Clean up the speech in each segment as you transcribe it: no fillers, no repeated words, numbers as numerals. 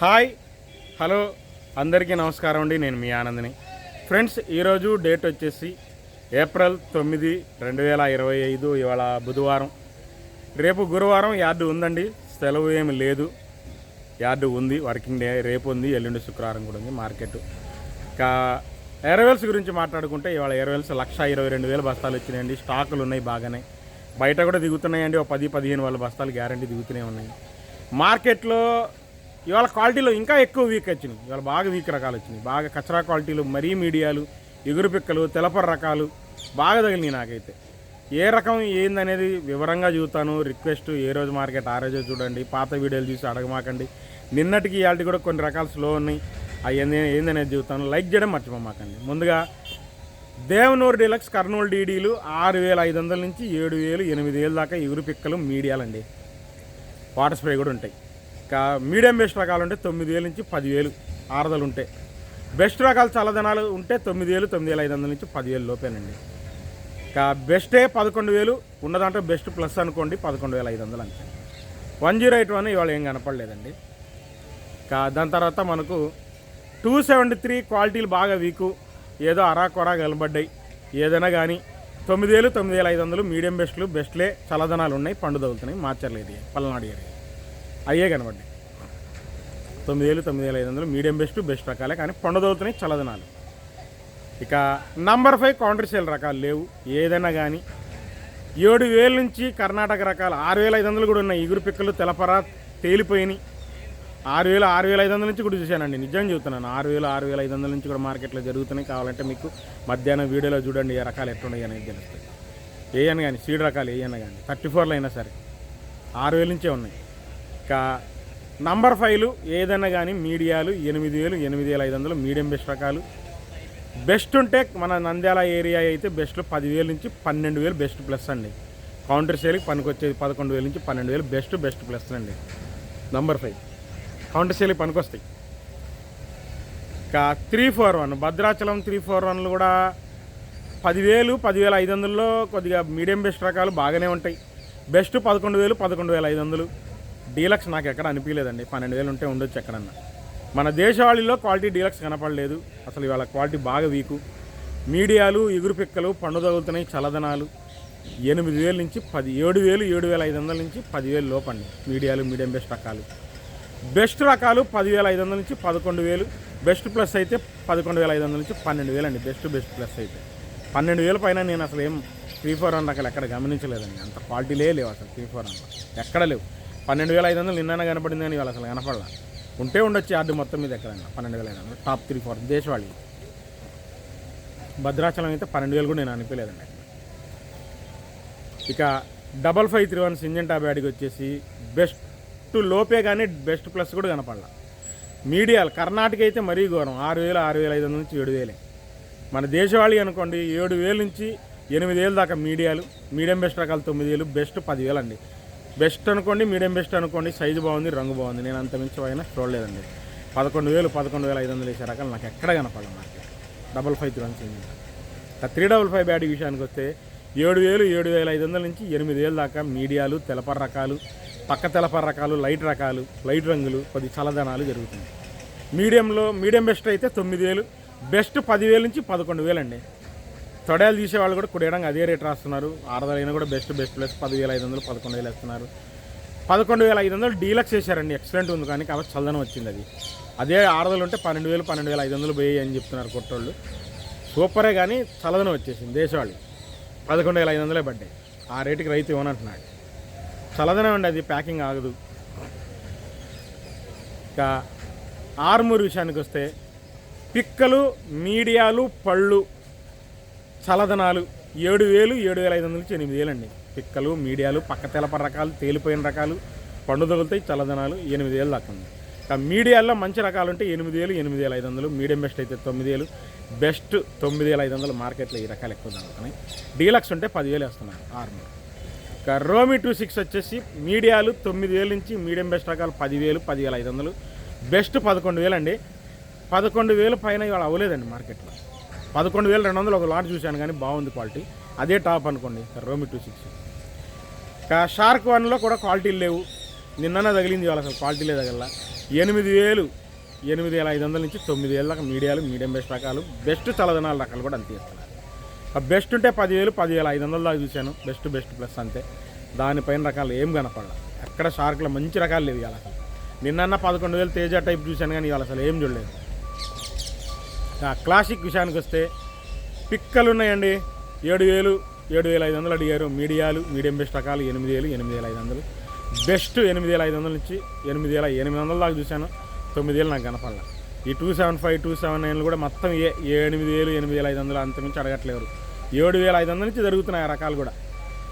Hi hello అందరికీ నమస్కారం అండి. నేను మీ ఆనందని. ఫ్రెండ్స్, ఈరోజు డేట్ వచ్చేసి ఏప్రిల్ 9, 2025. ఇవాళ బుధవారం. రేపు గురువారం యార్డు ఉందండి, సెలవు ఏమి లేదు. యార్డు ఉంది, వర్కింగ్ డే రేపు ఉంది, ఎల్లుండి శుక్రవారం కూడా ఉంది మార్కెట్. ఇంకా ఎయిర్వెల్స్ గురించి మాట్లాడుకుంటే ఇవాళ ఎయిర్వెల్స్ 1,22,000 బస్తాలు వచ్చినాయండి. స్టాకులు ఉన్నాయి బాగానే, బయట కూడా దిగుతున్నాయండి. 10-15 వాళ్ళ బస్తాలు గ్యారంటీ దిగుతూనే ఉన్నాయి. మార్కెట్లో ఇవాళ క్వాలిటీలో ఇంకా ఎక్కువ వీక్ వచ్చినాయి. ఇవాళ బాగా వీక్ రకాలు వచ్చినాయి, బాగా కచరా క్వాలిటీలు, మరీ మీడియాలు, ఎగురు పిక్కలు, తెలపర రకాలు బాగా తగిలినాయి. నాకైతే ఏ రకం ఏందనేది వివరంగా చూస్తాను. రిక్వెస్ట్, ఏ రోజు మార్కెట్ ఆ రోజే చూడండి, పాత వీడియోలు చూసి అడగమాకండి. నిన్నటికి ఇవాళ కూడా కొన్ని రకాలు స్లో ఉన్నాయి, అవి ఏందనేది చూస్తాను. లైక్ చేయడం మర్చిపోమాకండి. ముందుగా దేవనూరు డీలక్స్ కర్నూలు డీడీలు 6,500 నుంచి 7,000, 8,000 దాకా ఎగురు పిక్కలు మీడియాలండి. వాటర్ స్ప్రే కూడా ఉంటాయి. ఇంకా మీడియం బెస్ట్ రకాలు ఉంటే 9,000 నుంచి 10,000 ఆరదలు ఉంటాయి. బెస్ట్ రకాలు చల్లదనాలు ఉంటే 9,000, 9,500 నుంచి 10,000 లోపేనండి. ఇంకా బెస్టే 11,000 ఉన్నదంటే బెస్ట్ ప్లస్ అనుకోండి, 11,500 అంతే. 1081 ఇవాళ ఏం కనపడలేదండి. ఇంకా దాని తర్వాత మనకు 273 క్వాలిటీలు బాగా వీకు, ఏదో అరాకొరా కలబడ్డాయి. ఏదైనా కానీ 9,000, 9,500 మీడియం బెస్ట్లు, బెస్ట్లే చల్లదనాలు ఉన్నాయి, పండు తగులుతున్నాయి. మార్చర్లేదు పల్నాడు ఏరియా అయ్యే కనబడ్డాయి. 9,000, 9,500 మీడియం బెస్ట్ రకాలే, కానీ పండు తగులుతున్నాయి చల్లదనాలు. ఇక నంబర్ 5 కౌంటర్ సేల్ రకాలు లేవు. ఏదైనా కానీ 7,000 నుంచి కర్ణాటక రకాలు 6,500 కూడా ఉన్నాయి. ఎగురు పిక్కలు తెలపరా తేలిపోయినాయి. 6,000, 6,500 నుంచి కూడా చూశానండి. నిజంగా చెబుతున్నాను, 6,000, 6,500 నుంచి కూడా మార్కెట్లో జరుగుతున్నాయి. కావాలంటే మీకు మధ్యాహ్నం వీడియోలో చూడండి ఏ రకాలు ఎట్లున్నాయి అనేది తెలుస్తాయి. ఏయన్నా కానీ సీడ్ రకాలు ఏయన్నా కానీ 34లో అయినా సరే 6,000 నుంచే ఉన్నాయి. ఇంకా నంబర్ 5లు ఏదైనా కానీ మీడియాలు 8,000, 8,500 మీడియం బెస్ట్ రకాలు. బెస్ట్ ఉంటే మన నంద్యాల ఏరియా అయితే బెస్ట్లు 10,000 నుంచి 12,000 బెస్ట్ ప్లస్ అండి. కౌంటర్ సేల్కి పనికొచ్చేది 11,000 నుంచి 12,000 బెస్ట్ ప్లస్ అండి. నంబర్ 5 కౌంటర్ సేల్కి పనికొస్తాయి. ఇంకా 341 భద్రాచలం 341లు కూడా 10,000, 10,500లో కొద్దిగా మీడియం బెస్ట్ రకాలు బాగానే ఉంటాయి. బెస్ట్ 11,000, 11,500. డీలక్స్ నాకు ఎక్కడ అనిపించలేదండి. 12,000 ఉంటే ఉండొచ్చు ఎక్కడన్నా. మన దేశవాళీలో క్వాలిటీ డీలక్స్ కనపడలేదు అసలు. ఇవాళ క్వాలిటీ బాగా వీకు. మీడియాలు, ఎగురు పిక్కలు, పండు తగులుతున్నాయి చల్లదనాలు 8,000 నుంచి 7,000, 7,500 నుంచి 10,000 లోపండి మీడియాలు, మీడియం బెస్ట్ రకాలు. బెస్ట్ రకాలు 10,500 నుంచి 11,000. బెస్ట్ ప్లస్ అయితే 11,500 నుంచి 12,000 అండి. బెస్ట్ ప్లస్ అయితే 12,000 పైన నేను అసలు ఏం 341 రకాలు ఎక్కడ గమనించలేదండి. అంత క్వాలిటీలే లేవు అసలు 341 ఎక్కడ లేవు. 12,500 నిన్న కనపడింది కానీ ఇవాళ అసలు కనపడాల. ఉంటే ఉండొచ్చు యార్డు మొత్తం మీద ఎక్కడన్నా 12,500 టాప్ 3-4 దేశవాళీ. భద్రాచలం అయితే 12,000 కూడా నేను అనిపించలేదండి. ఇక 5531 సింజంటా బ్యాడ్కి వచ్చేసి బెస్ట్ లోపే కానీ బెస్ట్ ప్లస్ కూడా కనపడాల. మీడియాలు కర్ణాటక అయితే మరీ ఘోరం 6,000, 6,500 నుంచి 7,000. మన దేశవాళీ అనుకోండి 7,000 నుంచి 8,000 దాకా మీడియాలు. మీడియం బెస్ట్ రకాలు 9,000, బెస్ట్ 10,000 అండి. బెస్ట్ అనుకోండి, మీడియం బెస్ట్ అనుకోండి, సైజు బాగుంది, రంగు బాగుంది. నేను అంత మించి అయినా చూడలేదండి. 11,000, 11,500 వేసే రకాలు నాకు ఎక్కడ కనపడాలి మార్కెట్. 5531 సింజంటా. 355 బ్యాడ్ విషయానికి వస్తే 7,000, 7,500 నుంచి 8,000 దాకా మీడియాలు, తెలపర రకాలు, పక్క తెలపర రకాలు, లైట్ రంగులు, కొద్ది చల్లదనాలు జరుగుతుంది. మీడియం బెస్ట్ అయితే 9,000, బెస్ట్ 10,000 నుంచి 11,000 అండి. తొడయాలు తీసేవాళ్ళు కూడా కుడేయడానికి అదే రేట్ రాస్తున్నారు. ఆరదలైనా కూడా బెస్ట్ ప్లస్ 10,500, 11,000 వేస్తున్నారు. 11,500 డీలక్స్ వేశారండి. ఎక్సలెంట్ ఉంది, కానీ కాబట్టి చల్లదనం వచ్చింది. అదే ఆరదలు ఉంటే 12,000, 12,500 పోయి అని చెప్తున్నారు కొట్టోళ్ళు. సూపరే, కానీ చల్లదనం వచ్చేసింది. దేశవాళీ 11,500 పడ్డాయి. ఆ రేటుకి రైతు ఇవ్వనంటున్నాడు. చల్లదనం అండి, అది ప్యాకింగ్ ఆగదు. ఇంకా ఆర్మూర్ విషయానికి వస్తే పిక్కలు, మీడియాలు, పళ్ళు, చల్లదనాలు 7,000, 7,500 నుంచి 8,000 అండి. పిక్కలు, మీడియాలు, పక్క తెలపర రకాలు, తేలిపోయిన రకాలు, పండు తగులుతాయి చల్లదనాలు 8,000 దాకా ఉంది. మీడియాల్లో మంచి రకాలు ఉంటే 8,000, 8,500. మీడియం బెస్ట్ అయితే 9,000, బెస్ట్ 9,500. మార్కెట్లో ఈ రకాలు ఎక్కువ దొరుకుతున్నాయి. డీలక్స్ ఉంటే 10,000 వేస్తున్నారు ఆర్మూర్. ఇంకా రోమి 26 వచ్చేసి మీడియాలు 9,000 నుంచి మీడియం బెస్ట్ రకాలు 10,000, 10,500. బెస్ట్ 11,000 అండి. 11,000 పైన ఇవాళ అవ్వలేదండి మార్కెట్లో. 11,200 ఒక లాట్ చూశాను, కానీ బాగుంది క్వాలిటీ. అదే టాప్ అనుకోండి రోమి 26. ఇంకా షార్క్ 1లో కూడా క్వాలిటీలు లేవు. నిన్ననే తగిలింది, ఇవాళ అసలు క్వాలిటీలే తగల. 8,000 8,500 నుంచి 9,000 దాకా మీడియాలు, మీడియం బెస్ట్ రకాలు, బెస్ట్ చల్లదనాల రకాలు కూడా అంతే ఇస్తున్నారు. బెస్ట్ ఉంటే 10,000 10,500 దాకా చూశాను. బెస్ట్ ప్లస్ అంతే. దానిపైన రకాలు ఏం కనపడాలి. ఎక్కడ షార్క్లో మంచి రకాలు లేవు ఇవాళ. అసలు నిన్న 11,000 తేజ టైప్ చూశాను, కానీ ఇవాళ అసలు ఏం చూడలేదు. క్లాసిక్ విషయానికి వస్తే పిక్కలు ఉన్నాయండి. 7,000 7,500 అడిగారు. మీడియాలు, మీడియం బెస్ట్ రకాలు 8,000 8,500. బెస్ట్ 8,500 నుంచి 8,800 దాకా చూశాను. 9,000 నాకు కనపడాలి. ఈ 275 279 కూడా మొత్తం 8,000 8,500 అంతమించి అడగట్లేరు. 7,500 నుంచి జరుగుతున్నాయి ఆ రకాలు కూడా.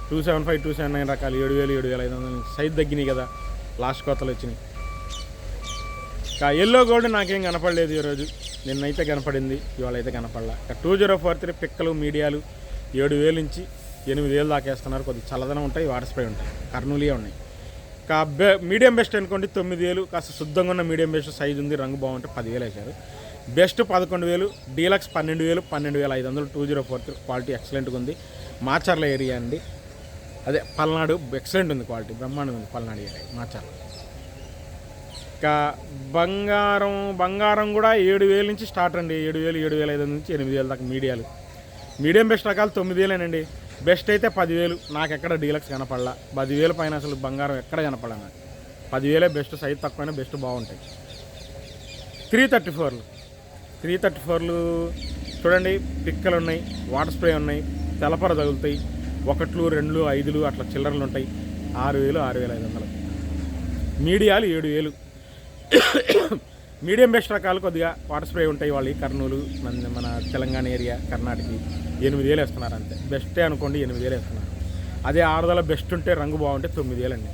275 279 రకాలు 7,000 7,500 నుంచి సైజ్ తగ్గినాయి కదా, లాస్ట్ కోతలు వచ్చినాయి. ఎల్లో గోల్డ్ నాకేం కనపడలేదు ఈరోజు. నిన్నైతే కనపడింది, ఇవాళ అయితే కనపడలా. 2043 పిక్కలు, మీడియాలు 7,000 నుంచి 8,000 దాకా వేస్తున్నారు. కొద్దిగా చల్లదనం ఉంటాయి, వాటర్ స్ప్రే ఉంటాయి, కర్నూలియే ఉన్నాయి. మీడియం బెస్ట్ అనుకోండి 9,000. కాస్త శుద్ధంగా ఉన్న మీడియం బెస్ట్ సైజు ఉంది, రంగు బాగుంటే 10,000 వేశారు. Best 11,000, deluxe 12,000 12,500. 2043 క్వాలిటీ ఎక్సలెంట్గా ఉంది. మాచర్ల ఏరియా అండి, అదే పల్నాడు. ఎక్సలెంట్ ఉంది క్వాలిటీ, బ్రహ్మాండంగా ఉంది పల్నాడు ఏరియా మాచర్ల. ఇంకా బంగారం కూడా 7,000 నుంచి స్టార్ట్ అండి. 7,000 7,500 నుంచి 8,000 దాకా మీడియాలు. మీడియం బెస్ట్ రకాలు 9,000 బెస్ట్ అయితే 10,000. నాకు ఎక్కడ డీలక్స్ కనపడలా. 10,000 పైన అసలు బంగారం ఎక్కడ కనపడలా నాకు. 10,000 బెస్ట్, సైజ్ తక్కువైనా బెస్ట్ బాగుంటాయి. 334లు చూడండి, పిక్కలు ఉన్నాయి, వాటర్ స్ప్రే ఉన్నాయి, తెలపర తగులుతాయి. 1 2 5 అట్లా చిల్లరలు ఉంటాయి. 6,000 6,500. మీడియాలు 7,000. మీడియం బెస్ట్ రకాలు కొద్దిగా వాటర్ స్ప్రే ఉంటాయి. వాళ్ళు కర్నూలు, మన తెలంగాణ ఏరియా, కర్ణాటక 8,000 వేస్తున్నారు అంతే. బెస్టే అనుకోండి 8,000 వేస్తున్నారు. అదే ఆరుదల బెస్ట్ ఉంటే రంగు బాగుంటే 9,000 అండి.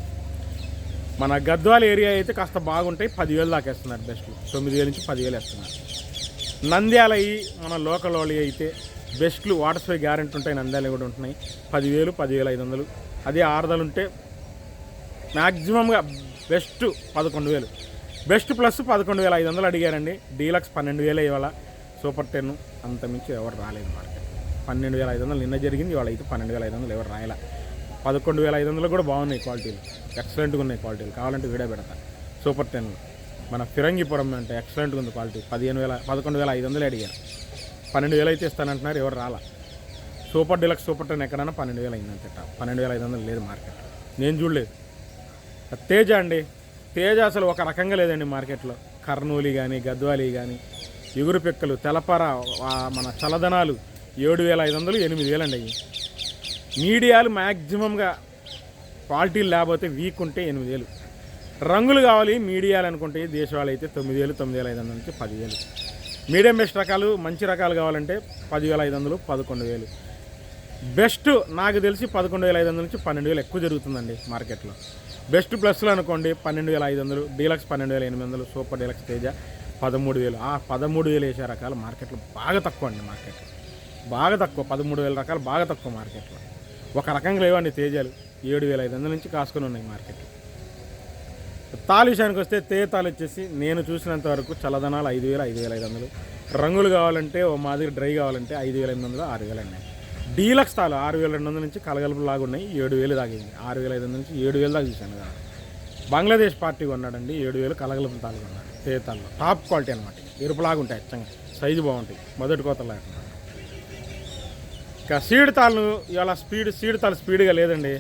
మన గద్వాల ఏరియా అయితే కాస్త బాగుంటాయి, 10,000 దాకా వేస్తున్నారు బెస్ట్లు. 9,000 నుంచి 10,000 వేస్తున్నారు. నంద్యాల మన లోకల్ వాళ్ళు అయితే బెస్ట్లు వాటర్ స్ప్రే గ్యారెంటీ ఉంటాయి. నంద్యాల కూడా ఉంటున్నాయి 10,000 10,500. అదే ఆరుదలు ఉంటే మ్యాక్సిమంగా బెస్ట్ 11,000. బెస్ట్ ప్లస్ 11,500 అడిగారండి. డీలక్స్ 12,000 ఇవాళ. సూపర్ 10 అంతమించి ఎవరు రాలేదు మార్కెట్. 12,500 నిన్న జరిగింది, ఇవాళ అయితే 12,500 ఎవరు రాయలా. 11,500 కూడా బాగున్నాయి క్వాలిటీలు, ఎక్సలెంట్గా ఉన్నాయి క్వాలిటీలు. కావాలంటే వీడియో పెడతా. సూపర్ 10 మన ఫిరంగిపురం అంటే ఎక్సలెంట్గా ఉంది క్వాలిటీ. 11,500 అడిగారు. 12,000 అయితే ఇస్తానంటున్నారు, ఎవరు రాలా. సూపర్ డీలక్స్ సూపర్ 10 ఎక్కడైనా 12,000 అయిందంటే 12,500 లేదు మార్కెట్, నేను చూడలేదు. తేజ అండి, తేజ అసలు ఒక రకంగా లేదండి మార్కెట్లో. కర్నూలి కానీ, గద్వాలి కానీ, ఎగురు పిక్కలు, తెలపర, మన చల్లదనాలు 7,500 8,000 అండి. అవి మీడియాలు మ్యాక్సిమంగా క్వాలిటీలు లేకపోతే వీక్ ఉంటే 8,000. రంగులు కావాలి మీడియాలు అనుకుంటే దేశవాళ్ళు అయితే 9,000 9,500 నుంచి 10,000. మీడియం బెస్ట్ రకాలు మంచి రకాలు కావాలంటే 10,500 11,000. బెస్ట్ నాకు తెలిసి 11,500 నుంచి 12,000 ఎక్కువ జరుగుతుందండి మార్కెట్లో. బెస్ట్ ప్లస్లు అనుకోండి 12,500, డీలక్స్ 12,800, సూపర్ డీలక్స్ తేజ 13,000. 13,000 వేసే రకాలు మార్కెట్లో బాగా తక్కువ అండి. మార్కెట్లో బాగా తక్కువ, 13,000 రకాలు బాగా తక్కువ మార్కెట్లో. ఒక రకంగా లేవండి తేజాలు. 7,500 నుంచి కాసుకొని ఉన్నాయి మార్కెట్లో. తాలు విషయానికి వస్తే తాలు వచ్చేసి నేను చూసినంత వరకు చల్లదనాలు 5,000 5,500. రంగులు కావాలంటే ఓ మాదిరి డ్రై కావాలంటే 5,800 6,000 అన్నాయి. డీలక్స్ తాలు 6,200 నుంచి కలగలుపు లాగా ఉన్నాయి, 7,000 దాగింది. 6,500 నుంచి 7,000 దాకా చూశాను కదా. బంగ్లాదేశ్ పార్టీ కొన్నాడండి, 7,000 కలగలుపు తాలు కొన్నాడు. తేతాల్లో టాప్ క్వాలిటీ అనమాట, ఎరుపులాగా ఉంటాయి, అచ్చంగా సైజు బాగుంటాయి, మొదటి కోతలా. ఇంకా సీడ్ తాళ్ళు ఇవాళ సీడ్ తాళ్ళు స్పీడ్గా లేదండి.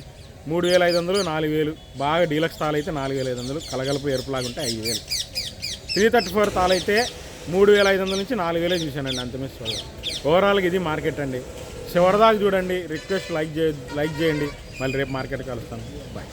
3,500 4,000. బాగా డీలక్స్ తాలు అయితే 4,500, కలగలుపు ఎరుపులాగా ఉంటే 5,000. 334 తాలు అయితే 3,500 నుంచి 4,000 చూశానండి, అంతమిస్ వల్ల. ఓవరాల్గా ఇది మార్కెట్ అండి. చివరిదాకా చూడండి. రిక్వెస్ట్ లైక్ చేయండి. మళ్ళీ రేపు మార్కెట్ కలుస్తాను. బాయ్.